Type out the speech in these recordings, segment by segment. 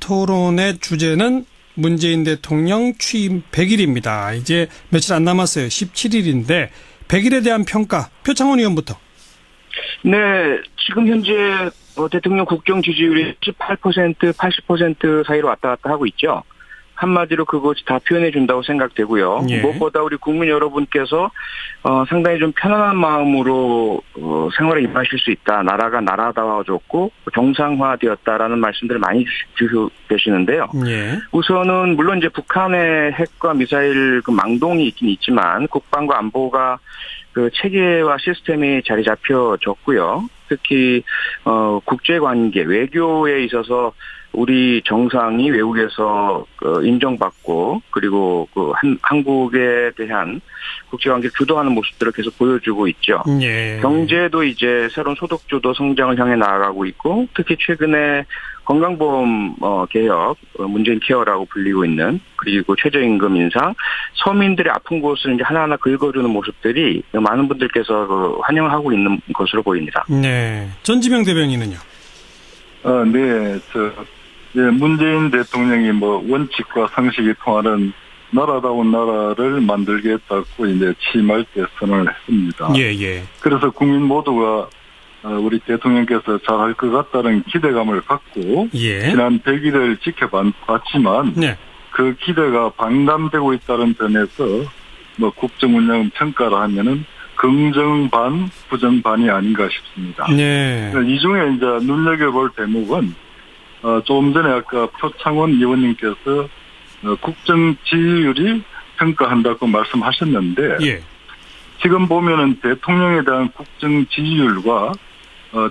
토론의 주제는 문재인 대통령 취임 100일입니다. 이제 며칠 안 남았어요. 17일인데 100일에 대한 평가, 표창원 의원부터. 네, 지금 현재 대통령 국정 지지율이 18%, 80% 사이로 왔다 갔다 하고 있죠. 한마디로 그것이 다 표현해 준다고 생각되고요. 예. 무엇보다 우리 국민 여러분께서 상당히 좀 편안한 마음으로 생활에 임하실 수 있다. 나라가 나라다워졌고 정상화되었다라는 말씀들을 많이 주시고 계시는데요. 예. 우선은 물론 이제 북한의 핵과 미사일 그 망동이 있긴 있지만 국방과 안보가 그 체계와 시스템이 자리 잡혀졌고요. 특히 국제관계, 외교에 있어서 우리 정상이 외국에서 인정받고 그리고 한국에 대한 국제관계를 주도하는 모습들을 계속 보여주고 있죠. 예. 경제도 이제 새로운 소득주도 성장을 향해 나아가고 있고 특히 최근에 건강보험 개혁, 문재인 케어라고 불리고 있는 그리고 최저임금 인상, 서민들의 아픈 곳을 이제 하나하나 긁어주는 모습들이 많은 분들께서 환영을 하고 있는 것으로 보입니다. 네. 전지명 대변인은요? 네, 문재인 대통령이 원칙과 상식이 통하는 나라다운 나라를 만들겠다고 이제 취임할 때 선언을 했습니다. 예. 그래서 국민 모두가 우리 대통령께서 잘할 것 같다는 기대감을 갖고 예. 지난 100일을 지켜봤지만 네. 그 기대가 방남되고 있다는 점에서 국정운영 평가를 하면은 긍정 반, 부정 반이 아닌가 싶습니다. 네. 이 중에 이제 눈여겨볼 대목은 조금 전에 아까 표창원 의원님께서 국정 지지율이 평가한다고 말씀하셨는데 예. 지금 보면은 대통령에 대한 국정 지지율과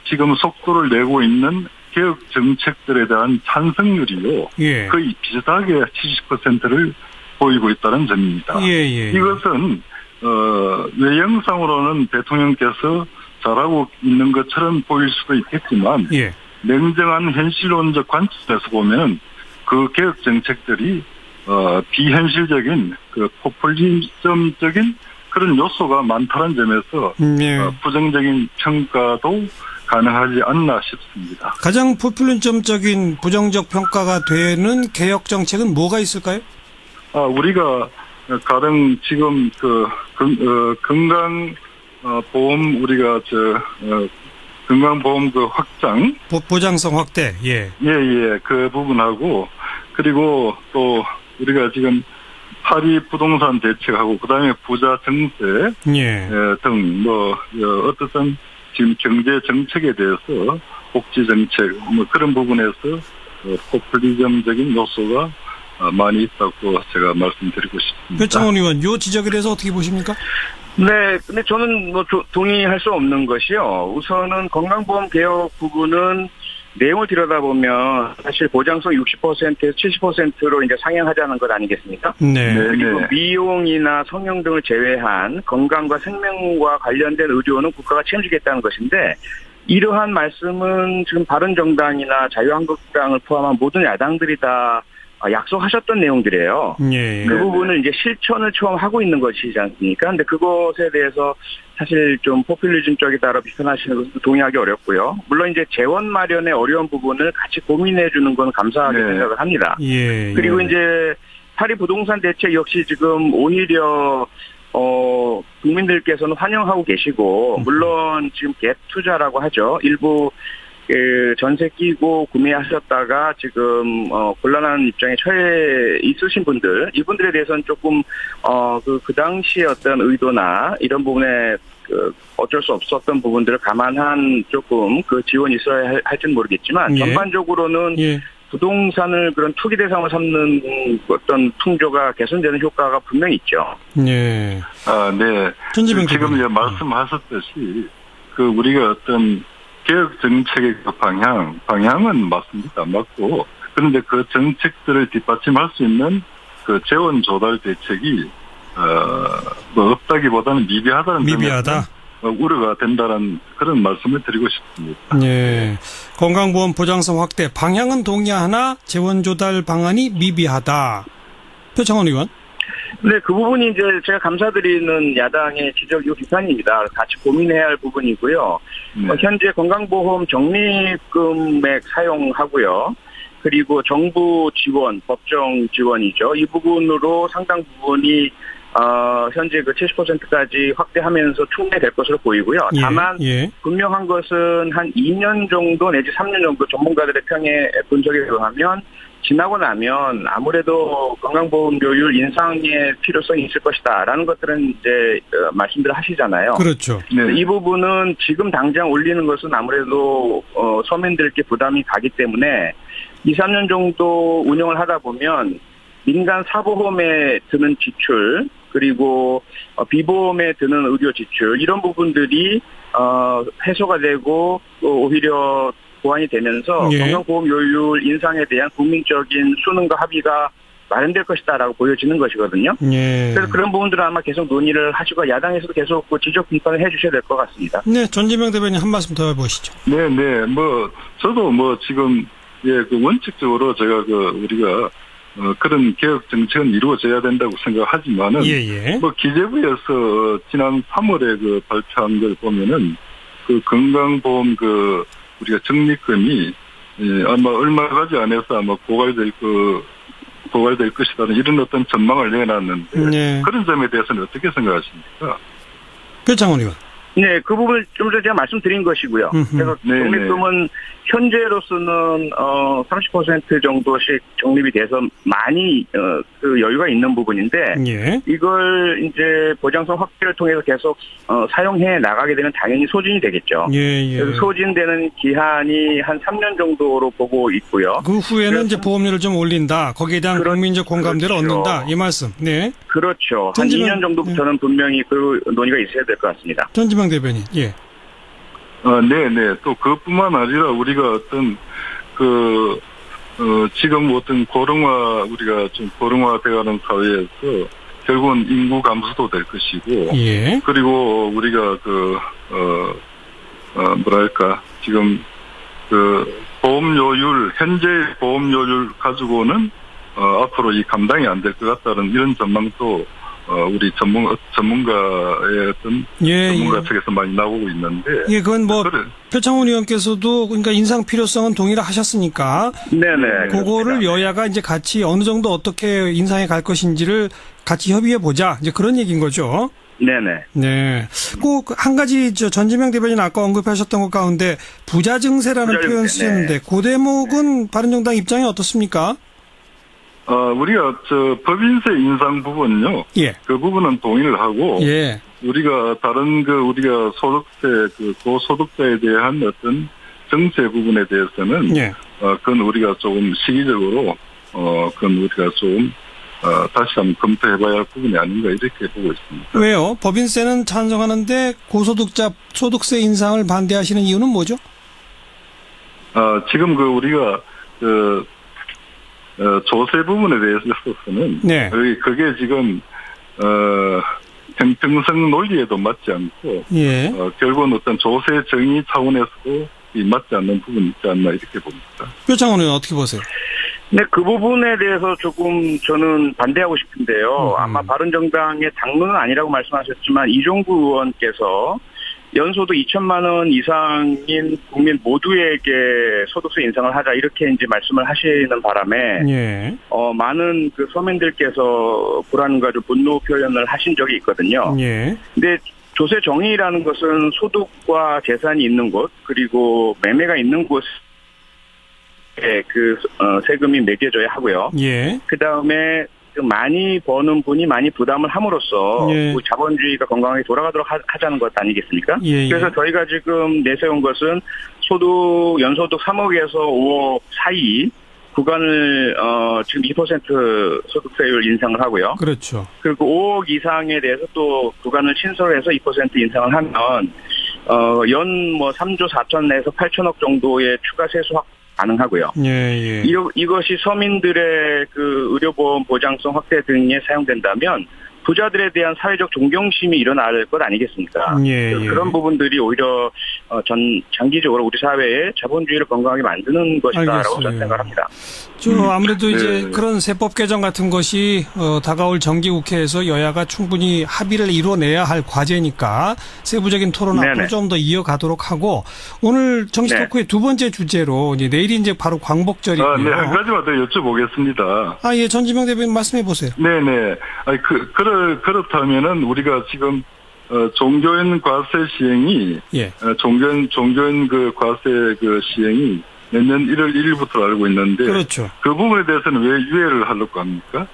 지금 속도를 내고 있는 개혁 정책들에 대한 찬성률이요. 예. 거의 비슷하게 70%를 보이고 있다는 점입니다. 예. 이것은 외형상으로는 대통령께서 잘하고 있는 것처럼 보일 수도 있겠지만 예. 냉정한 현실론적 관점에서 보면 그 개혁 정책들이 비현실적인 그 포퓰리즘적인 그런 요소가 많다는 점에서 부정적인 평가도 가능하지 않나 싶습니다. 가장 포퓰리즘적인 부정적 평가가 되는 개혁 정책은 뭐가 있을까요? 우리가 가령 지금 건강보험 우리가 건강보험 확장 보장성 확대. 예. 그 부분하고 그리고 또 우리가 지금 파리 부동산 대책하고 그다음에 부자 정세 등 어떻든 지금 경제 정책에 대해서 복지 정책 그런 부분에서 포퓰리즘적인 요소가 많이 있다고 제가 말씀드리고 싶습니다. 표창원 의원, 이 지적에 대해서 어떻게 보십니까? 네, 근데 저는 동의할 수 없는 것이요. 우선은 건강보험 개혁 부분은 내용을 들여다보면 사실 보장성 60%에서 70%로 이제 상향하자는 것 아니겠습니까? 네. 그리고 미용이나 성형 등을 제외한 건강과 생명과 관련된 의료는 국가가 책임지겠다는 것인데 이러한 말씀은 지금 바른정당이나 자유한국당을 포함한 모든 야당들이 다 약속하셨던 내용들이에요. 예. 그 부분을 이제 실천을 처음 하고 있는 것이지 않습니까? 근데 그것에 대해서 사실 좀 포퓰리즘적이다라고 비판하시는 것은 동의하기 어렵고요. 물론 이제 재원 마련의 어려운 부분을 같이 고민해 주는 건 감사하게 생각을 합니다. 그리고 이제 파리 부동산 대책 역시 지금 오히려 국민들께서는 환영하고 계시고 물론 지금 갭 투자라고 하죠. 일부 전세 끼고 구매하셨다가 지금 곤란한 입장에 처해 있으신 분들 이분들에 대해서는 조금 그 당시의 어떤 의도나 이런 부분에 어쩔 수 없었던 부분들을 감안한 조금 그 지원이 있어야 할지는 모르겠지만 전반적으로는 부동산을 그런 투기 대상으로 삼는 어떤 풍조가 개선되는 효과가 분명히 있죠. 네. 지금 이제 말씀하셨듯이 우리가 어떤 개혁 정책의 방향은 맞습니다. 맞고, 그런데 그 정책들을 뒷받침할 수 있는 그 재원 조달 대책이, 없다기보다는 미비하다. 우려가 된다는 그런 말씀을 드리고 싶습니다. 네. 건강보험 보장성 확대, 방향은 동의하나 재원 조달 방안이 미비하다. 표창원 의원. 네, 그 부분이 이제 제가 감사드리는 야당의 지적이고 비판입니다. 같이 고민해야 할 부분이고요. 현재 건강보험 적립금액 사용하고요. 그리고 정부 지원, 법정 지원이죠. 이 부분으로 상당 부분이 현재 그 70%까지 확대하면서 충분될 것으로 보이고요. 다만 분명한 것은 한 2년 정도 내지 3년 정도 전문가들의 평에 분석에 의하면 지나고 나면 아무래도 건강보험료율 인상의 필요성이 있을 것이다라는 것들은 이제 말씀들을 하시잖아요. 그렇죠. 네. 이 부분은 지금 당장 올리는 것은 아무래도 서민들께 부담이 가기 때문에 2, 3년 정도 운영을 하다 보면 민간 사보험에 드는 지출 그리고 비보험에 드는 의료 지출 이런 부분들이 해소가 되고 오히려 보완이 되면서 건강보험료율 인상에 대한 국민적인 수능과 합의가 마련될 것이다라고 보여지는 것이거든요. 그래서 그런 부분들은 아마 계속 논의를 하시고 야당에서도 계속 지적 비판을 해주셔야 될 것 같습니다. 네, 전지명 대변인 한 말씀 더 해보시죠. 네. 저도 지금 그 원칙적으로 제가 우리가 그런 개혁 정책은 이루어져야 된다고 생각하지만은 기재부에서 지난 3월에 발표한 걸 보면은 그 건강보험 우리가 적립금이 아마 얼마 가지 안에서 아마 고갈될 것이라는 이런 어떤 전망을 내놨는데 그런 점에 대해서는 어떻게 생각하십니까? 표창원 의원. 네, 그 부분을 좀 전에 제가 말씀드린 것이고요. 그래서 적립금은 현재로서는 30% 정도씩 적립이 돼서 많이 그 여유가 있는 부분인데 이걸 이제 보장성 확대를 통해서 계속 사용해 나가게 되면 당연히 소진이 되겠죠. 그래서 소진되는 기한이 한 3년 정도로 보고 있고요. 그 후에는 이제 보험료를 좀 올린다. 거기에 대한 국민적 공감대를 얻는다. 이 말씀. 네. 그렇죠. 한 2년 정도부터는 분명히 그 논의가 있어야 될 것 같습니다. 전지명 대변인. 네. 또 그뿐만 아니라 우리가 어떤 지금 어떤 우리가 좀 고령화되어가는 사회에서 결국은 인구 감소도 될 것이고, 그리고 우리가 지금 보험료율 현재 보험료율 가지고는 앞으로 이 감당이 안 될 것 같다는 이런 전망도 우리 전문가의 어떤 전문가 측에서 많이 나오고 있는데. 그건 표창원 의원께서도 그러니까 인상 필요성은 동의를 하셨으니까. 네네. 그거를 여야가 이제 같이 어느 정도 어떻게 인상해 갈 것인지를 같이 협의해 보자. 이제 그런 얘기인 거죠. 네네. 네. 꼭 한 가지 전지명 대변인 아까 언급하셨던 것 가운데 부자 증세라는 표현 쓰셨는데 그 대목은 바른정당 입장이 어떻습니까? 우리가 법인세 인상 부분요. 그 부분은 동의를 하고. 우리가 다른 우리가 소득세 고소득자에 대한 어떤 정세 부분에 대해서는 그건 우리가 조금 시기적으로 그건 우리가 좀 다시 한번 검토해봐야 할 부분이 아닌가 이렇게 보고 있습니다. 왜요? 법인세는 찬성하는데 고소득자 소득세 인상을 반대하시는 이유는 뭐죠? 지금 우리가 조세 부분에 대해서는 그게 지금 형평성 논리에도 맞지 않고 결국은 어떤 조세 정의 차원에서도 맞지 않는 부분이 있지 않나 이렇게 봅니다. 표창원 의원 어떻게 보세요? 네, 그 부분에 대해서 조금 저는 반대하고 싶은데요. 아마 바른정당의 당론은 아니라고 말씀하셨지만 이종구 의원께서 연소득 2천만 원 이상인 국민 모두에게 소득세 인상을 하자 이렇게 이제 말씀을 하시는 바람에 많은 서민들께서 불안과 좀 분노 표현을 하신 적이 있거든요. 근데 조세 정의라는 것은 소득과 재산이 있는 곳 그리고 매매가 있는 곳에 세금이 매겨져야 하고요. 그 다음에 많이 버는 분이 많이 부담을 함으로써 자본주의가 건강하게 돌아가도록 하자는 것 아니겠습니까? 그래서 저희가 지금 내세운 것은 연소득 3억에서 5억 사이 구간을 지금 2% 소득세율 인상을 하고요. 그렇죠. 그리고 5억 이상에 대해서 또 구간을 신설해서 2% 인상을 하면 연 3조 4천에서 8천억 정도의 추가 세수 확 가능하고요. 이것이 서민들의 의료보험 보장성 확대 등에 사용된다면 부자들에 대한 사회적 존경심이 일어날 것 아니겠습니까? 그런 부분들이 오히려 장기적으로 우리 사회의 자본주의를 건강하게 만드는 것이다라고 저는 생각합니다. 아무래도 이제 그런 세법 개정 같은 것이 다가올 정기국회에서 여야가 충분히 합의를 이뤄내야 할 과제니까 세부적인 토론 앞으로 좀 더 이어가도록 하고 오늘 정치 토크의 두 번째 주제로 이제 내일이 이제 바로 광복절이고요. 네, 한 가지만 더 여쭤보겠습니다. 예, 전지명 대변인 말씀해 보세요. 네네. 그렇다면은 우리가 지금 종교인 과세 시행이 종교인 그 과세 그 시행이 내년 1월 1일부터 알고 있는데 그렇죠. 그 부분에 대해서는 왜 유예를 하려고 합니까?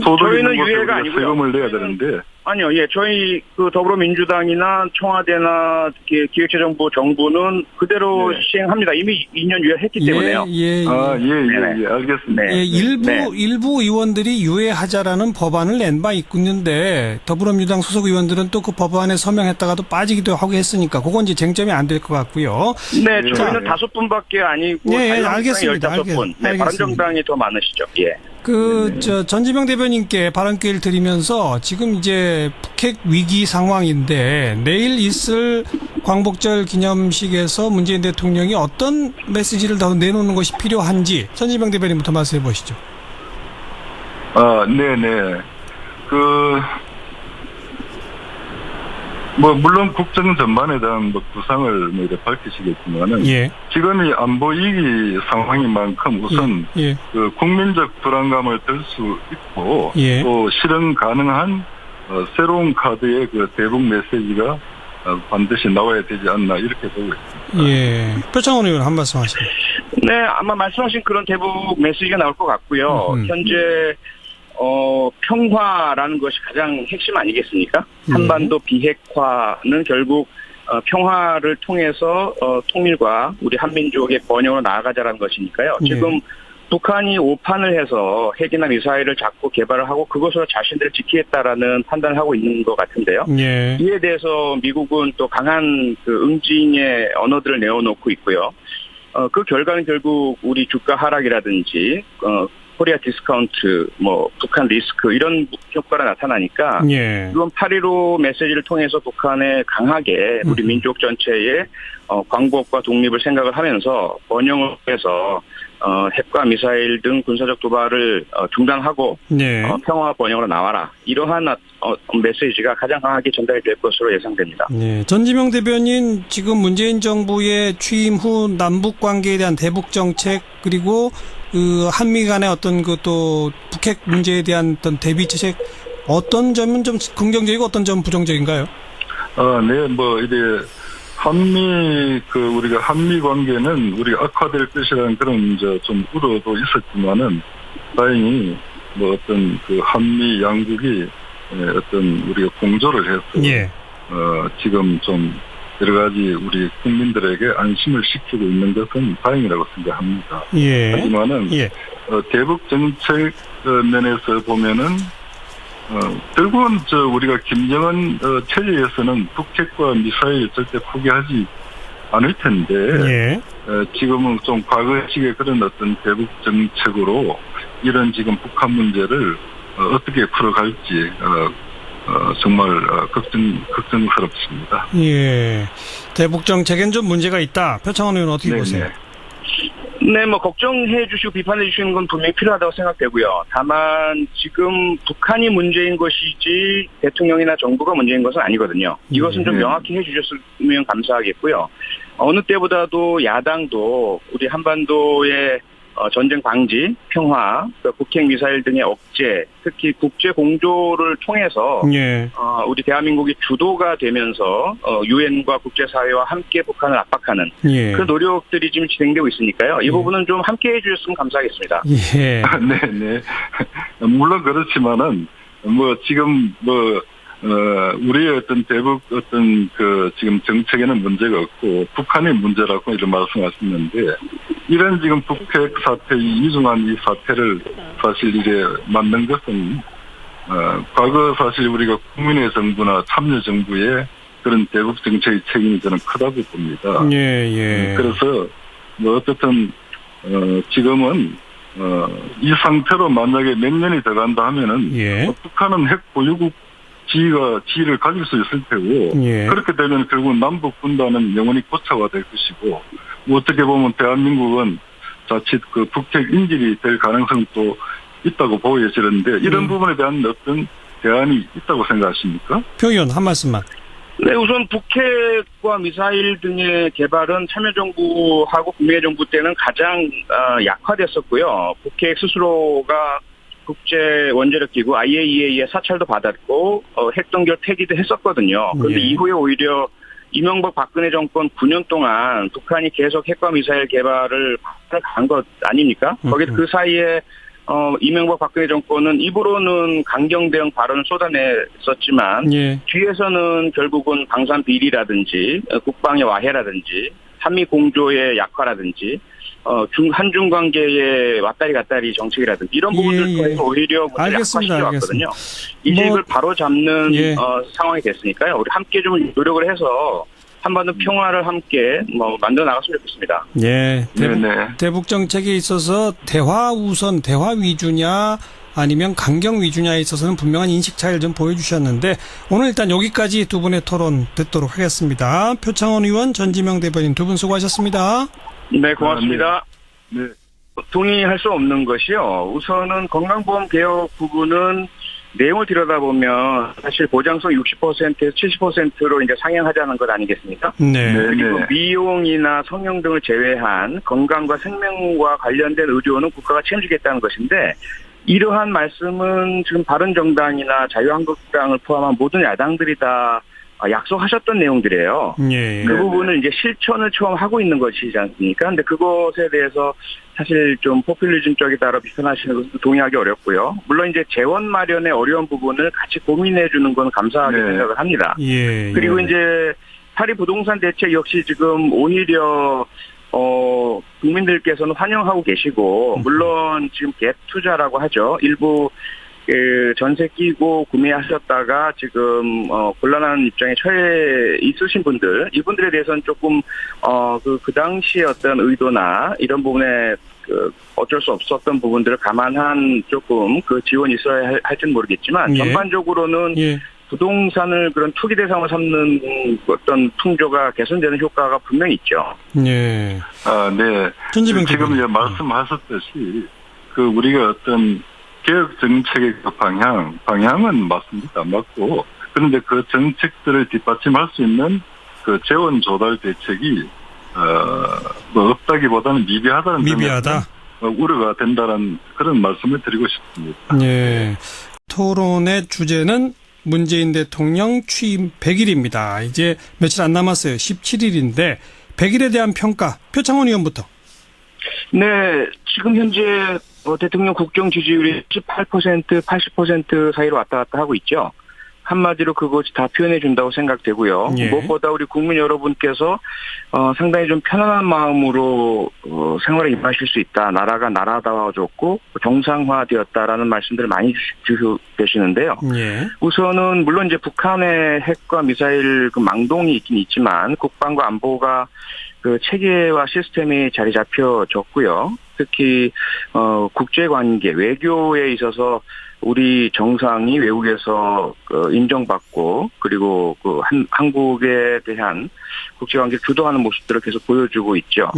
저희는 유예가 아니고요. 세금을 내야 되는데. 아니요, 저희 그 더불어민주당이나 청와대나 기획재정부 정부는 그대로 시행합니다. 이미 2년 유예했기 때문에요. 알겠습니다. 일부 의원들이 유예하자라는 법안을 낸 바 있는데 더불어민주당 소속 의원들은 또 그 법안에 서명했다가도 빠지기도 하고 했으니까 그건 이제 쟁점이 안 될 것 같고요. 네, 저희는 5분밖에 아니고 알겠습니다. 15분. 바른정당이 더 많으시죠. 전지명 대변인께 발언기회를 드리면서 지금 이제 북핵 위기 상황인데 내일 있을 광복절 기념식에서 문재인 대통령이 어떤 메시지를 더 내놓는 것이 필요한지 전지명 대변인부터 말씀해 보시죠. 네네. 물론 국정 전반에 대한 구상을 이제 밝히시겠지만은, 지금이 안보 위기 상황인 만큼 우선, 그 국민적 불안감을 들 수 있고, 또 실현 가능한, 새로운 카드의 그 대북 메시지가 반드시 나와야 되지 않나, 이렇게 보고 있습니다. 표창원 의원 한 말씀 하시죠. 네, 아마 말씀하신 그런 대북 메시지가 나올 것 같고요. 현재, 평화라는 것이 가장 핵심 아니겠습니까? 한반도 비핵화는 결국 평화를 통해서 통일과 우리 한민족의 번영으로 나아가자라는 것이니까요. 지금 북한이 오판을 해서 핵이나 미사일을 자꾸 개발을 하고 그것으로 자신들을 지키겠다라는 판단을 하고 있는 것 같은데요. 이에 대해서 미국은 또 강한 그 응징의 언어들을 내어놓고 있고요. 그 결과는 결국 우리 주가 하락이라든지 코리아 디스카운트, 북한 리스크, 이런 효과가 나타나니까, 이건 8.15 메시지를 통해서 북한에 강하게 우리 민족 전체의, 광복과 독립을 생각을 하면서 번영을 해서, 핵과 미사일 등 군사적 도발을 중단하고, 평화와 번영으로 나와라. 이러한 메시지가 가장 강하게 전달이 될 것으로 예상됩니다. 전지명 대변인, 지금 문재인 정부의 취임 후 남북 관계에 대한 대북 정책, 그리고 그 한미 간의 어떤 그 또 북핵 문제에 대한 어떤 대비 정책 어떤 점은 좀 긍정적이고 어떤 점은 부정적인가요? 이제 우리가 한미 관계는 우리가 악화될 것이라는 그런 좀 우려도 있었지만은 다행히 어떤 그 한미 양국이 어떤 우리가 공조를 해서 지금 좀 여러 가지 우리 국민들에게 안심을 시키고 있는 것은 다행이라고 생각합니다. 하지만은 대북 정책 면에서 보면은 결국은 우리가 김정은 체제에서는 북핵과 미사일 절대 포기하지 않을 텐데 지금은 좀 과거식의 그런 어떤 대북 정책으로 이런 지금 북한 문제를 어떻게 풀어갈지 정말 걱정스럽습니다. 대북 정책엔 좀 문제가 있다. 표창원 의원 어떻게 보세요? 네, 걱정해 주시고 비판해 주시는 건 분명히 필요하다고 생각되고요. 다만 지금 북한이 문제인 것이지 대통령이나 정부가 문제인 것은 아니거든요. 이것은 좀 명확히 해 주셨으면 감사하겠고요. 어느 때보다도 야당도 우리 한반도의 전쟁 방지, 평화, 북핵 미사일 등의 억제, 특히 국제 공조를 통해서 우리 대한민국이 주도가 되면서 유엔과 국제사회와 함께 북한을 압박하는 그 노력들이 지금 진행되고 있으니까요. 이 부분은 좀 함께 해주셨으면 감사하겠습니다. 네. 물론 그렇지만은 지금 우리의 어떤 대북 지금 정책에는 문제가 없고 북한의 문제라고 이런 말씀하셨는데 이런 지금 북핵 사태, 이중한 이 사태를 사실 이제 만든 것은 과거 사실 우리가 국민의 정부나 참여 정부의 그런 대북 정책의 책임이 저는 크다고 봅니다. 그래서 어쨌든 지금은 이 상태로 만약에 몇 년이 더 간다 하면은 북한은 핵 보유국 지위를 가질 수 있을 테고 그렇게 되면 결국 남북 분단은 영원히 고착화될 것이고 뭐 어떻게 보면 대한민국은 자칫 그 북핵 인질이 될 가능성도 있다고 보여지는데 이런 부분에 대한 어떤 대안이 있다고 생각하십니까? 표 의원 한 말씀만. 네, 우선 북핵과 미사일 등의 개발은 참여정부하고 구미애 정부 때는 가장 약화됐었고요. 북핵 스스로가 국제 원자력 기구 IAEA의 사찰도 받았고 핵 동결 폐기도 했었거든요. 그런데 이후에 오히려 이명박 박근혜 정권 9년 동안 북한이 계속 핵과 미사일 개발을 간 것 아닙니까? 거기 그 사이에 이명박 박근혜 정권은 입으로는 강경 대응 발언을 쏟아냈었지만 뒤에서는 결국은 방산 비리라든지 국방의 와해라든지 한미 공조의 약화라든지 한중 관계의 왔다리 갔다리 정책이라든지 이런 부분들 통해서 오히려 약화시켜왔거든요. 이제 이걸 바로 잡는 상황이 됐으니까요. 우리 함께 좀 노력을 해서 한반도 평화를 함께 만들어 나갔으면 좋겠습니다. 예, 대북 정책에 있어서 대화 우선, 대화 위주냐 아니면 강경 위주냐에 있어서는 분명한 인식 차이를 좀 보여주셨는데 오늘 일단 여기까지 두 분의 토론 듣도록 하겠습니다. 표창원 의원, 전지명 대변인 두 분 수고하셨습니다. 네, 고맙습니다. 네. 동의할 수 없는 것이요. 우선은 건강보험 개혁 부분은 내용을 들여다보면 사실 보장성 60%에서 70%로 이제 상향하자는 것 아니겠습니까? 네. 그리고 미용이나 성형 등을 제외한 건강과 생명과 관련된 의료는 국가가 책임지겠다는 것인데 이러한 말씀은 지금 바른정당이나 자유한국당을 포함한 모든 야당들이 다 약속하셨던 내용들이에요. 그 부분을 이제 실천을 처음 하고 있는 것이지 않습니까? 근데 그것에 대해서 사실 좀 포퓰리즘적이다라고 비판하시는 것은 동의하기 어렵고요. 물론 이제 재원 마련의 어려운 부분을 같이 고민해 주는 건 감사하게 생각을 합니다. 그리고 이제 파리 부동산 대책 역시 지금 오히려 국민들께서는 환영하고 계시고 물론 지금 갭 투자라고 하죠. 일부 전세 끼고 구매하셨다가 지금 곤란한 입장에 처해 있으신 분들 이분들에 대해서는 조금 그 당시의 어떤 의도나 이런 부분에 어쩔 수 없었던 부분들을 감안한 조금 그 지원이 있어야 할지는 모르겠지만 전반적으로는 부동산을 그런 투기 대상으로 삼는 어떤 풍조가 개선되는 효과가 분명히 있죠. 네. 지금 이제 말씀하셨듯이 그 우리가 어떤 개혁 정책의 방향은 맞습니다. 맞고, 그런데 그 정책들을 뒷받침할 수 있는 그 재원 조달 대책이, 없다기보다는 미비하다는 점에서 우려가 된다는 그런 말씀을 드리고 싶습니다. 네. 토론의 주제는 문재인 대통령 취임 100일입니다. 이제 며칠 안 남았어요. 17일인데, 100일에 대한 평가, 표창원 의원부터. 네, 지금 현재 대통령 국정 지지율이 18%, 80% 사이로 왔다 갔다 하고 있죠. 한마디로 그것이 다 표현해 준다고 생각되고요. 무엇보다 우리 국민 여러분께서 상당히 좀 편안한 마음으로 생활에 임하실 수 있다. 나라가 나라다워졌고 정상화되었다라는 말씀들을 많이 주시고 계시는데요. 우선은 물론 이제 북한의 핵과 미사일 그 망동이 있긴 있지만 국방과 안보가 그 체계와 시스템이 자리 잡혀졌고요. 특히 국제관계, 외교에 있어서 우리 정상이 외국에서 인정받고 그리고 그 한국에 대한 국제관계를 주도하는 모습들을 계속 보여주고 있죠.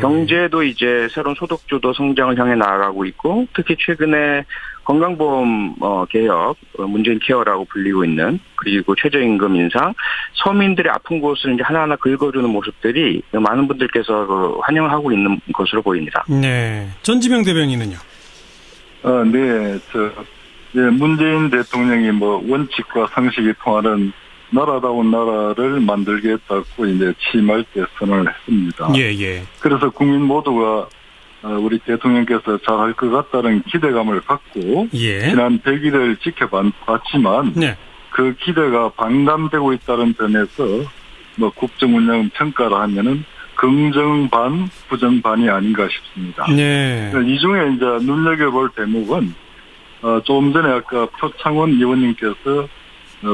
경제도 이제 새로운 소득주도 성장을 향해 나아가고 있고 특히 최근에 건강보험 개혁, 문재인 케어라고 불리고 있는 그리고 최저임금 인상, 서민들의 아픈 곳을 이제 하나하나 긁어주는 모습들이 많은 분들께서 환영을 하고 있는 것으로 보입니다. 네, 전지명 대변인은요? 문재인 대통령이 원칙과 상식이 통하는 나라다운 나라를 만들겠다고 이제 취임할 때 선언을 했습니다. 그래서 국민 모두가 우리 대통령께서 잘할 것 같다는 기대감을 갖고 지난 100일을 지켜봤지만 그 기대가 반감되고 있다는 점에서 국정운영 평가를 하면은 긍정 반, 부정 반이 아닌가 싶습니다. 이 중에 이제 눈여겨볼 대목은 조금 전에 아까 표창원 의원님께서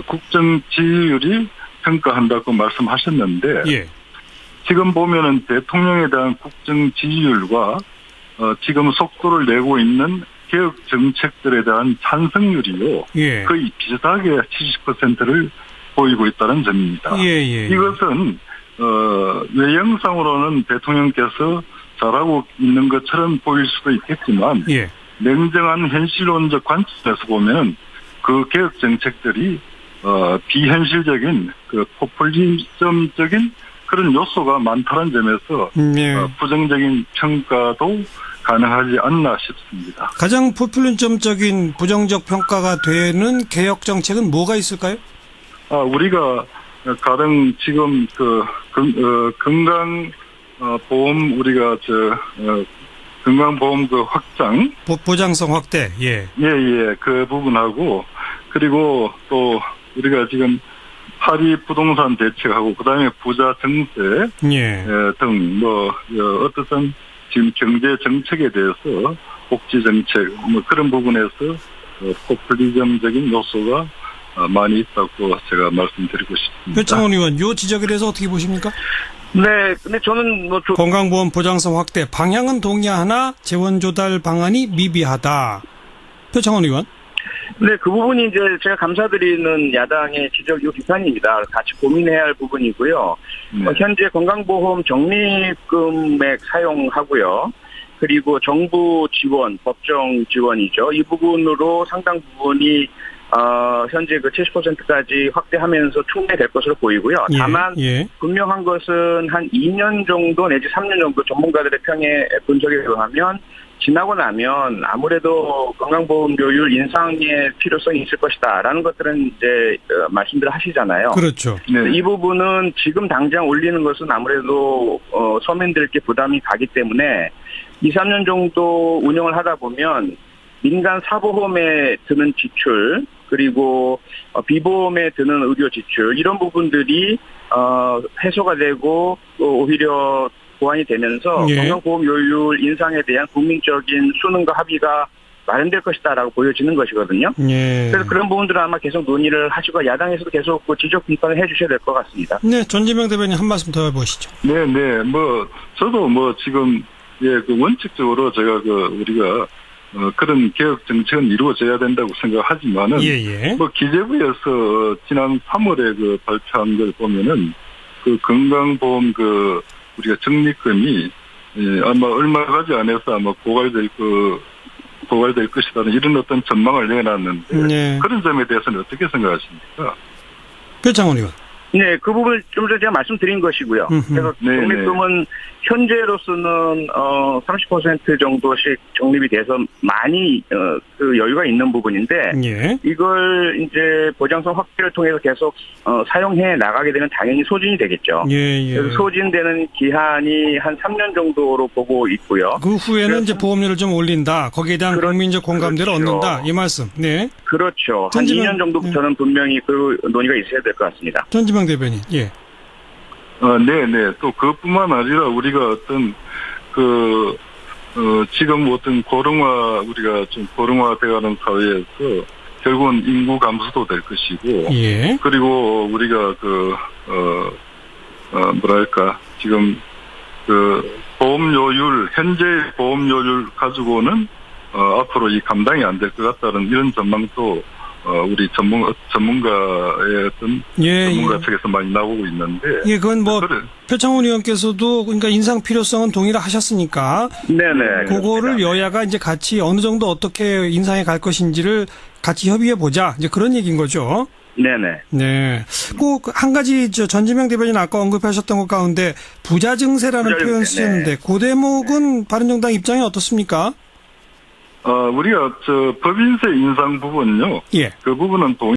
국정 지지율이 평가한다고 말씀하셨는데 지금 보면은 대통령에 대한 국정 지지율과 지금 속도를 내고 있는 개혁 정책들에 대한 찬성률이요. 예. 거의 비슷하게 70%를 보이고 있다는 점입니다. 이것은 외형상으로는 대통령께서 잘하고 있는 것처럼 보일 수도 있겠지만 냉정한 현실론적 관점에서 보면 그 개혁 정책들이 비현실적인 그 포퓰리즘적인 그런 요소가 많다는 점에서 부정적인 평가도 가능하지 않나 싶습니다. 가장 포퓰리즘적인 부정적 평가가 되는 개혁 정책은 뭐가 있을까요? 우리가 가령 지금 건강보험 우리가 건강보험 확장 보장성 확대 그 부분하고 그리고 또 우리가 지금 파리 부동산 대책하고 그다음에 부자 정세 등 어떤 지금 경제 정책에 대해서 복지 정책 그런 부분에서 포퓰리즘적인 요소가 많이 있다고 제가 말씀드리고 싶습니다. 표창원 의원, 이 지적에 대해서 어떻게 보십니까? 네, 근데 저는 건강보험 보장성 확대 방향은 동의하나 재원 조달 방안이 미비하다. 표창원 의원. 네, 그 부분이 이제 제가 감사드리는 야당의 지적이고 비판입니다. 같이 고민해야 할 부분이고요. 현재 건강보험 적립금액 사용하고요. 그리고 정부 지원, 법정 지원이죠. 이 부분으로 상당 부분이 현재 그 70%까지 확대하면서 충분될 것으로 보이고요. 다만 분명한 것은 한 2년 정도 내지 3년 정도 전문가들의 평에 분석에 의하면 지나고 나면 아무래도 건강보험료율 인상의 필요성이 있을 것이다라는 것들은 이제 말씀들을 하시잖아요. 그렇죠. 이 부분은 지금 당장 올리는 것은 아무래도 서민들께 부담이 가기 때문에 2, 3년 정도 운영을 하다 보면 민간 사보험에 드는 지출 그리고 비보험에 드는 의료 지출 이런 부분들이 해소가 되고 오히려 보완이 되면서 건강보험료율 인상에 대한 국민적인 수능과 합의가 마련될 것이다라고 보여지는 것이거든요. 그래서 그런 부분들은 아마 계속 논의를 하시고 야당에서도 계속 지적 비판을 해주셔야 될 것 같습니다. 네, 전지명 대변인 한 말씀 더 해보시죠. 네, 저도 지금 그 원칙적으로 제가 우리가 그런 개혁 정책은 이루어져야 된다고 생각하지만은 기재부에서 지난 3월에 발표한 걸 보면은 건강보험 우리가 적립금이 아마 얼마 가지 안에서 아마 고갈될 것이라는 이런 어떤 전망을 내놨는데 그런 점에 대해서는 어떻게 생각하십니까? 표창원 의원. 네, 그 부분을 좀 전에 제가 말씀드린 것이고요. 그래서 적립금은 현재로서는 30% 정도씩 적립이 돼서 많이 그 여유가 있는 부분인데 이걸 이제 보장성 확대를 통해서 계속 사용해 나가게 되면 당연히 소진이 되겠죠. 그래서 소진되는 기한이 한 3년 정도로 보고 있고요. 그 후에는 이제 보험료를 좀 올린다. 거기에 대한 국민적 공감대를 얻는다. 이 말씀. 네. 그렇죠. 한 2년 정도부터는 분명히 그 논의가 있어야 될 것 같습니다. 전지명 대변인. 또 그뿐만 아니라 우리가 지금 우리가 좀 고령화되어가는 사회에서 결국은 인구 감소도 될 것이고, 그리고 우리가 지금 현재 보험료율 가지고는 앞으로 이 감당이 안 될 것 같다는 이런 전망도 우리 전문가의 전문가 측에서 많이 나오고 있는데. 그건 표창원 의원께서도 그러니까 인상 필요성은 동의를 하셨으니까. 그거를 그렇습니다. 여야가 이제 같이 어느 정도 어떻게 인상해 갈 것인지를 같이 협의해 보자. 이제 그런 얘기인 거죠. 네. 꼭 한 가지 전지명 대변인 아까 언급하셨던 것 가운데 부자 증세라는 표현 쓰셨는데 그 대목은 바른정당 입장이 어떻습니까? 우리가 법인세 인상 부분요. 그 부분은